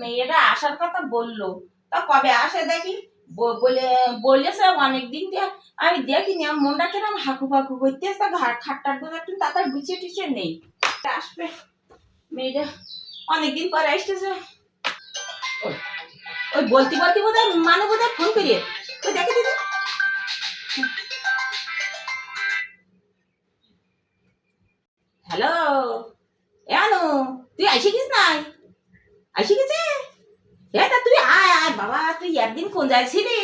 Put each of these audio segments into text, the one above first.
মেয়েরা আসার কথা বললো, তা কবে আসে দেখি। বলেছে অনেকদিন দিয়ে আমি দেখিনি, আমার মনটা কিরম হাকু ফাকু করতেছে, খাটটার গুলো একটু তাড়াতাড়ি গুছিয়ে টুছিয়ে নেই। আসবে মেয়েটা, অনেকদিন পরে আসতেছে। ওই বলতে বলতে বোধ হয় মানে বোধ হয় ফোন করিয়ে ওই দেখে দিদি। হ্যালো এনো, তুই আইসে গেছিস নাই? আইসে গেছে? হ্যাঁ, তা তুই আয় আয় বাবা, তুই একদিন কোন যাইছিলি?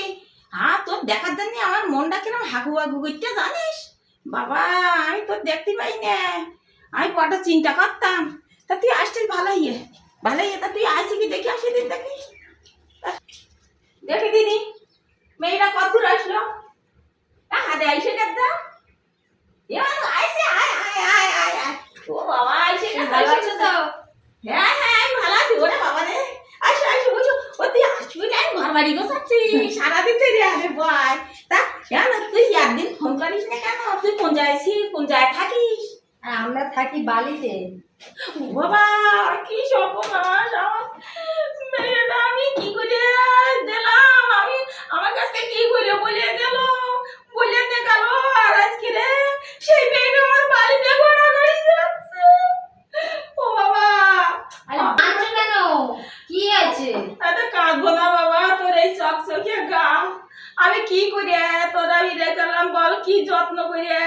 হ্যাঁ, তোর দেখার জন্য আমার মনটা কিরম হাগু হাগু করতে জানিস বাবা। আমি তোর দেখতে পাই না, আমি বড় চিন্তা করতাম। তা তুই আসছিস ভালো ইয়ে, ভালো ইয়ে। তা তুই আসি কি দেখি, আসি দিন দেখি, দেখে দিনি মেয়েটা কত দূর আসলো। হাতে আইসে গেছে, আইসে আয় আয় আয় আয় আয়। ও বাবা আইসে গেছে তো। হ্যাঁ হ্যাঁ, আমি ভালো আছি। ওরে বাবা রে, আসো আসো বলছো। ও তুই আসবি না, ঘর বাড়ি গোছাচ্ছি সারাদিন ধরে। আরে ভাই, তা কেন তুই একদিন ফোন করিস না কেন? তুই কোন যাইছিস, কোন জায়গায় থাকিস? আমরা থাকি বালিতে। বাবা কি সর্বনাশ আমার। মেয়েটা আমি কি করে দিলাম, আমি আমার কাছে কি করে বলে গেল, বলে দিয়ে গেল। আর আজকে রে সেই মেয়েটা আমার বাড়িতে ঘোরাঘুরি যাচ্ছে। ও বাবা, আরে কাঁদছো কেন? কি আছে? এত কাঁদবো না বাবা, তোর এই চকচকে গা আমি কি করে তোরা বিদায় করলাম বল, কি যত্ন করে।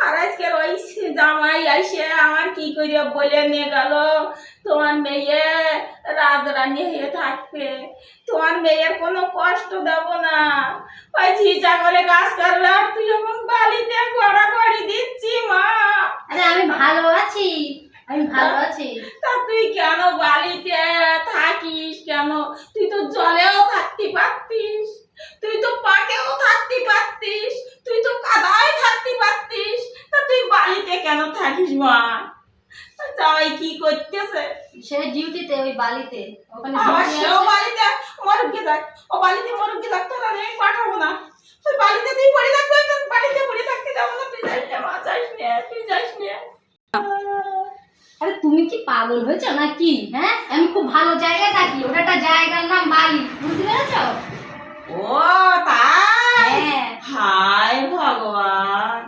আর আজকের ওই জামাই আইসে আমার কি করে বলে নিয়ে গেল, তোমার মেয়ে রাজরানী হয়ে থাকবে, তোমার মেয়ের কোনো কষ্ট দেব না। ওই ঝিঝা করে গাছ করবে, আর তুই আমার বাড়িতে গড়াগড়ি দিচ্ছি মা। আরে আমি ভালো আছি, আমি ভালো আছি। তা তুই কেন বাড়িতে থাকিস কেন? তুই তো জলেও থাকতে পারতিস, তুই তো পাকেও থাকতে পারতিস, তুই তো কাদায় থাকতে পারতিস। তা তুই বাড়িতে কেন থাকিস মা? জামাই কি করতেছে? সে ডিউটিতে ওই বালিতে, ওখানে আমার duty সেও আছে। বাড়িতে মরুকে যাক, ও বাড়িতে মরুকে যাক, তোর আমি পাঠাবো না। তুই বাড়িতে তুই পড়ে থাকবে, তোর বাড়িতে পড়ে থাকতে যাবো না। তুই যাস না মা, যাস না, তুই যাস না। আরে তুমি কি পাগল হয়েছো নাকি? হ্যাঁ, আমি খুব ভালো জায়গায় থাকি, ওটা একটা জায়গার নাম বালি, বুঝতে পেরেছো? ও তাই? হ্যাঁ। হায় ভগবান,